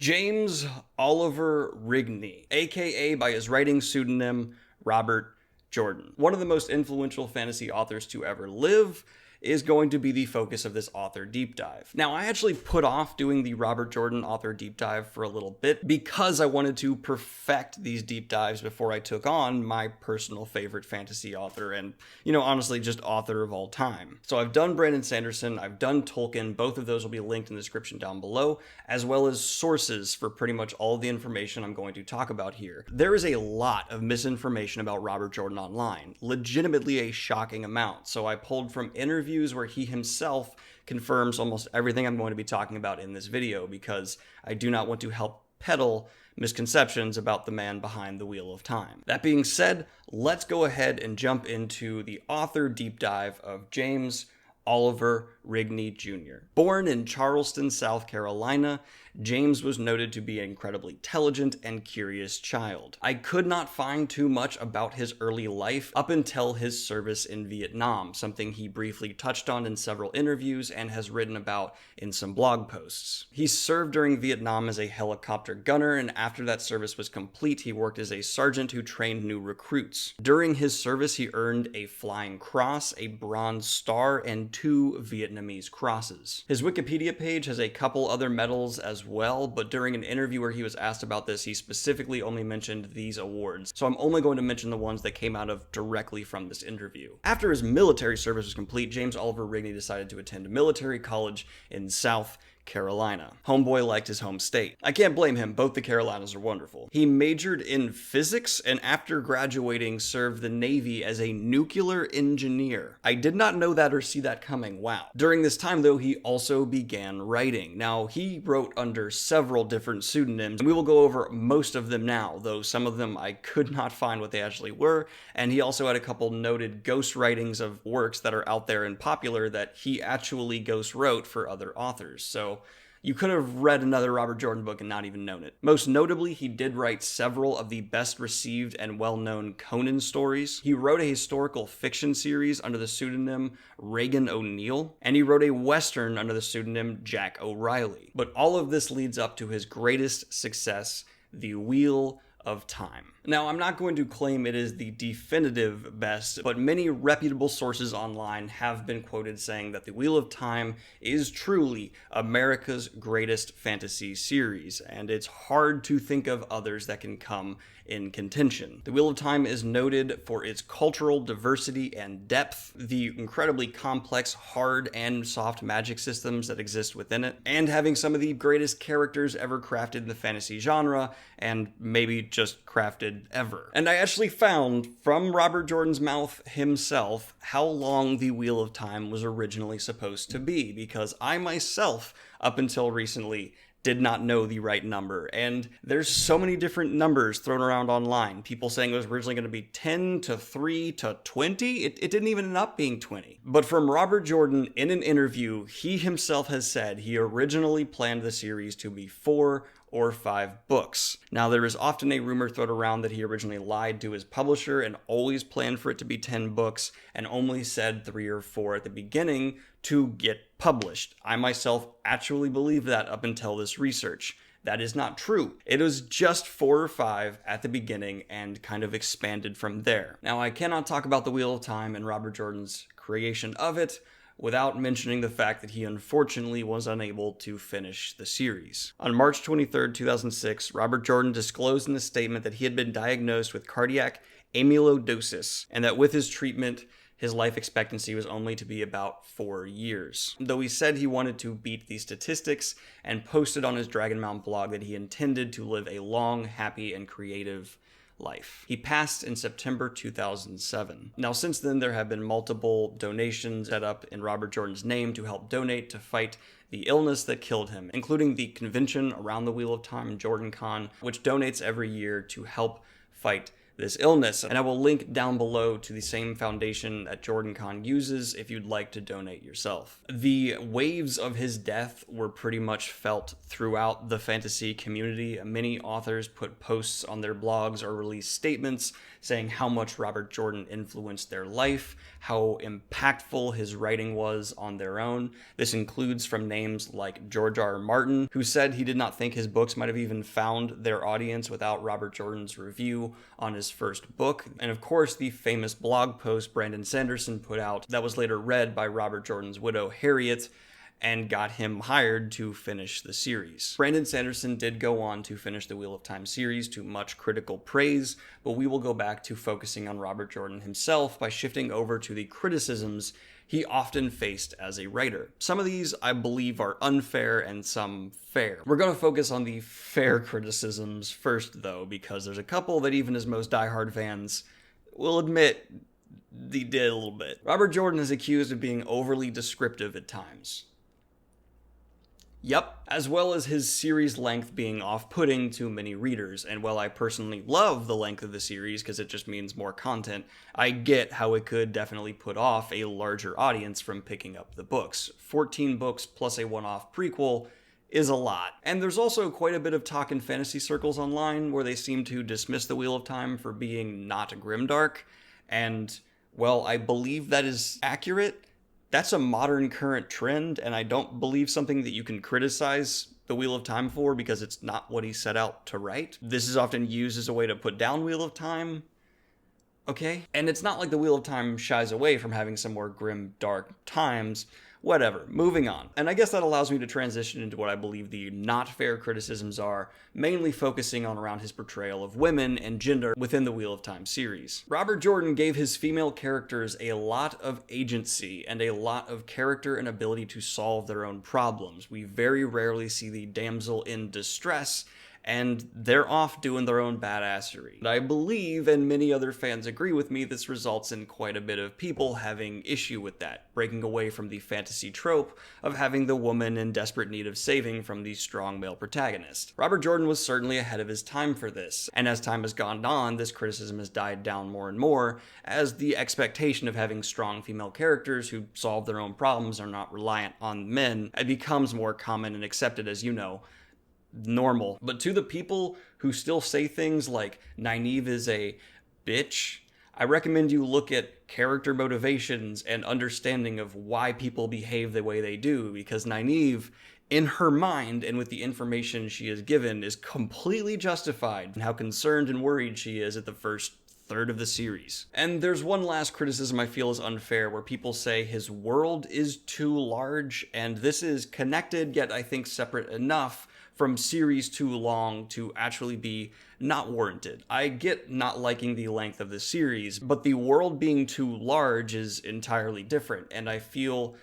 James Oliver Rigney, aka by his writing pseudonym Robert Jordan. One of the most influential fantasy authors to ever live is going to be the focus of this author deep dive. Now, I actually put off doing the Robert Jordan author deep dive for a little bit because I wanted to perfect these deep dives before I took on my personal favorite fantasy author and, honestly, just author of all time. So I've done Brandon Sanderson, I've done Tolkien, both of those will be linked in the description down below, as well as sources for pretty much all of the information I'm going to talk about here. There is a lot of misinformation about Robert Jordan online, legitimately a shocking amount, so I pulled from interviews where he himself confirms almost everything I'm going to be talking about in this video because I do not want to help peddle misconceptions about the man behind the Wheel of Time. That being said, let's go ahead and jump into the author deep dive of James Oliver Rigney Jr. Born in Charleston, South Carolina, James was noted to be an incredibly intelligent and curious child. I could not find too much about his early life up until his service in Vietnam, something he briefly touched on in several interviews and has written about in some blog posts. He served during Vietnam as a helicopter gunner, and after that service was complete, he worked as a sergeant who trained new recruits. During his service, he earned a Flying Cross, a Bronze Star, and 2 Vietnamese crosses. His Wikipedia page has a couple other medals as well, but during an interview where he was asked about this, he specifically only mentioned these awards, so I'm only going to mention the ones that came out of directly from this interview. After his military service was complete, James Oliver Rigney decided to attend a military college in South Carolina. Homeboy liked his home state. I can't blame him, both the Carolinas are wonderful. He majored in physics and after graduating served the Navy as a nuclear engineer. I did not know that or see that coming, wow. During this time though, he also began writing. Now, he wrote under several different pseudonyms, and we will go over most of them now, though some of them I could not find what they actually were, and he also had a couple noted ghost writings of works that are out there and popular that he actually ghost wrote for other authors. So you could have read another Robert Jordan book and not even known it. Most notably, he did write several of the best received and well-known Conan stories. He wrote a historical fiction series under the pseudonym Reagan O'Neill, and he wrote a Western under the pseudonym Jack O'Reilly. But all of this leads up to his greatest success, The Wheel of Time. Now, I'm not going to claim it is the definitive best, but many reputable sources online have been quoted saying that The Wheel of Time is truly America's greatest fantasy series, and it's hard to think of others that can come in contention. The Wheel of Time is noted for its cultural diversity and depth, the incredibly complex hard and soft magic systems that exist within it, and having some of the greatest characters ever crafted in the fantasy genre, and maybe just crafted ever. And I actually found from Robert Jordan's mouth himself how long The Wheel of Time was originally supposed to be, because I myself, up until recently, did not know the right number, and there's so many different numbers thrown around online. People saying it was originally going to be 10 to 3 to 20. It didn't even end up being 20. But from Robert Jordan in an interview, he himself has said he originally planned the series to be 4 or 5 books. Now, there is often a rumor thrown around that he originally lied to his publisher and always planned for it to be 10 books and only said 3 or 4 at the beginning to get published. I myself actually believed that up until this research. That is not true. It was just 4 or 5 at the beginning and kind of expanded from there. Now, I cannot talk about The Wheel of Time and Robert Jordan's creation of it without mentioning the fact that he unfortunately was unable to finish the series. On March 23, 2006, Robert Jordan disclosed in a statement that he had been diagnosed with cardiac amyloidosis and that with his treatment, his life expectancy was only to be about 4 years. Though he said he wanted to beat these statistics and posted on his Dragonmount blog that he intended to live a long, happy, and creative life. He passed in September 2007. Now, since then, there have been multiple donations set up in Robert Jordan's name to help donate to fight the illness that killed him, including the convention around the Wheel of Time, JordanCon, which donates every year to help fight this illness. And I will link down below to the same foundation that Jordan Kahn uses if you'd like to donate yourself. The waves of his death were pretty much felt throughout the fantasy community. Many authors put posts on their blogs or released statements saying how much Robert Jordan influenced their life, how impactful his writing was on their own. This includes from names like George R. R. Martin, who said he did not think his books might have even found their audience without Robert Jordan's review on his first book. And of course, the famous blog post Brandon Sanderson put out that was later read by Robert Jordan's widow, Harriet, and got him hired to finish the series. Brandon Sanderson did go on to finish the Wheel of Time series to much critical praise, but we will go back to focusing on Robert Jordan himself by shifting over to the criticisms he often faced as a writer. Some of these, I believe, are unfair and some fair. We're going to focus on the fair criticisms first, though, because there's a couple that even his most diehard fans will admit he did a little bit. Robert Jordan is accused of being overly descriptive at times. Yep, as well as his series length being off-putting to many readers, and while I personally love the length of the series because it just means more content, I get how it could definitely put off a larger audience from picking up the books. 14 books plus a one-off prequel is a lot. And there's also quite a bit of talk in fantasy circles online where they seem to dismiss the Wheel of Time for being not grimdark, and, well, I believe that is accurate. That's a modern current trend, and I don't believe something that you can criticize the Wheel of Time for because it's not what he set out to write. This is often used as a way to put down Wheel of Time. Okay? And it's not like the Wheel of Time shies away from having some more grim, dark times. Whatever, moving on. And I guess that allows me to transition into what I believe the not fair criticisms are, mainly focusing on around his portrayal of women and gender within the Wheel of Time series. Robert Jordan gave his female characters a lot of agency and a lot of character and ability to solve their own problems. We very rarely see the damsel in distress, and they're off doing their own badassery. And I believe, and many other fans agree with me, this results in quite a bit of people having issue with that, breaking away from the fantasy trope of having the woman in desperate need of saving from the strong male protagonist. Robert Jordan was certainly ahead of his time for this, and as time has gone on, this criticism has died down more and more, as the expectation of having strong female characters who solve their own problems are not reliant on men, it becomes more common and accepted as, you know, normal. But to the people who still say things like Nynaeve is a bitch, I recommend you look at character motivations and understanding of why people behave the way they do, because Nynaeve, in her mind and with the information she is given, is completely justified in how concerned and worried she is at the first third of the series. And there's one last criticism I feel is unfair, where people say his world is too large, and this is connected yet I think separate enough from series too long to actually be not warranted. I get not liking the length of the series, but the world being too large is entirely different, and I feel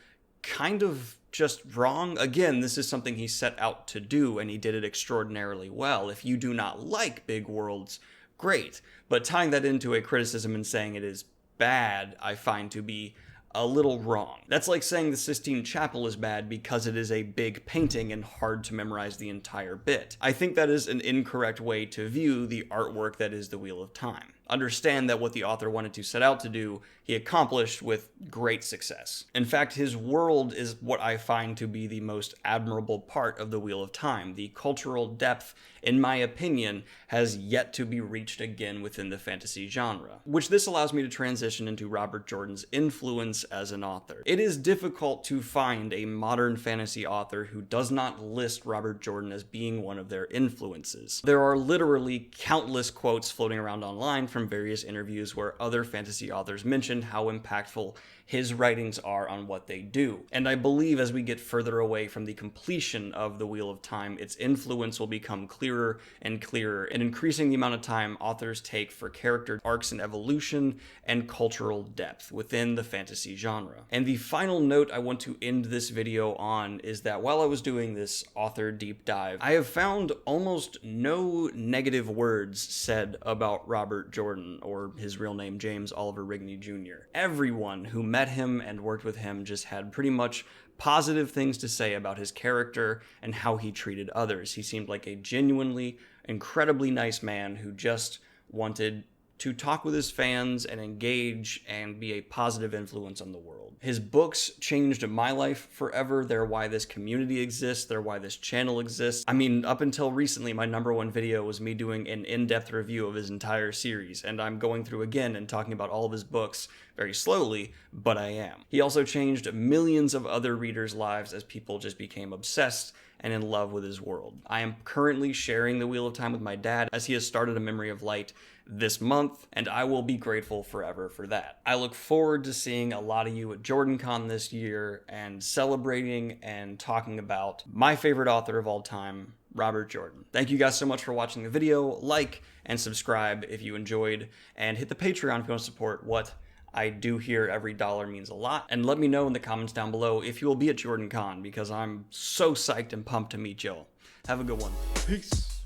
kind of just wrong. Again, this is something he set out to do, and he did it extraordinarily well. If you do not like big worlds, great. But tying that into a criticism and saying it is bad, I find to be a little wrong. That's like saying the Sistine Chapel is bad because it is a big painting and hard to memorize the entire bit. I think that is an incorrect way to view the artwork that is the Wheel of Time. Understand that what the author wanted to set out to do, he accomplished with great success. In fact, his world is what I find to be the most admirable part of the Wheel of Time. The cultural depth, in my opinion, has yet to be reached again within the fantasy genre, which this allows me to transition into Robert Jordan's influence as an author. It is difficult to find a modern fantasy author who does not list Robert Jordan as being one of their influences. There are literally countless quotes floating around online from various interviews where other fantasy authors mentioned how impactful his writings are on what they do. And I believe as we get further away from the completion of the Wheel of Time, its influence will become clearer and clearer, and increasing the amount of time authors take for character arcs and evolution and cultural depth within the fantasy genre. And the final note I want to end this video on is that while I was doing this author deep dive, I have found almost no negative words said about Robert Jordan, or his real name, James Oliver Rigney Jr. Everyone who met him and worked with him just had pretty much positive things to say about his character and how he treated others. He seemed like a genuinely, incredibly nice man who just wanted to talk with his fans and engage and be a positive influence on the world. His books changed my life forever. They're why this community exists. They're why this channel exists. I mean, up until recently, my #1 video was me doing an in-depth review of his entire series, and I'm going through again and talking about all of his books very slowly, but I am. He also changed millions of other readers' lives as people just became obsessed and in love with his world. I am currently sharing the Wheel of Time with my dad as he has started A Memory of Light this month, and I will be grateful forever for that. I look forward to seeing a lot of you at JordanCon this year and celebrating and talking about my favorite author of all time, Robert Jordan. Thank you guys so much for watching the video. Like and subscribe if you enjoyed, and hit the Patreon if you want to support what I do here. Every dollar means a lot. And let me know in the comments down below if you will be at JordanCon, because I'm so psyched and pumped to meet y'all. Have a good one. Peace.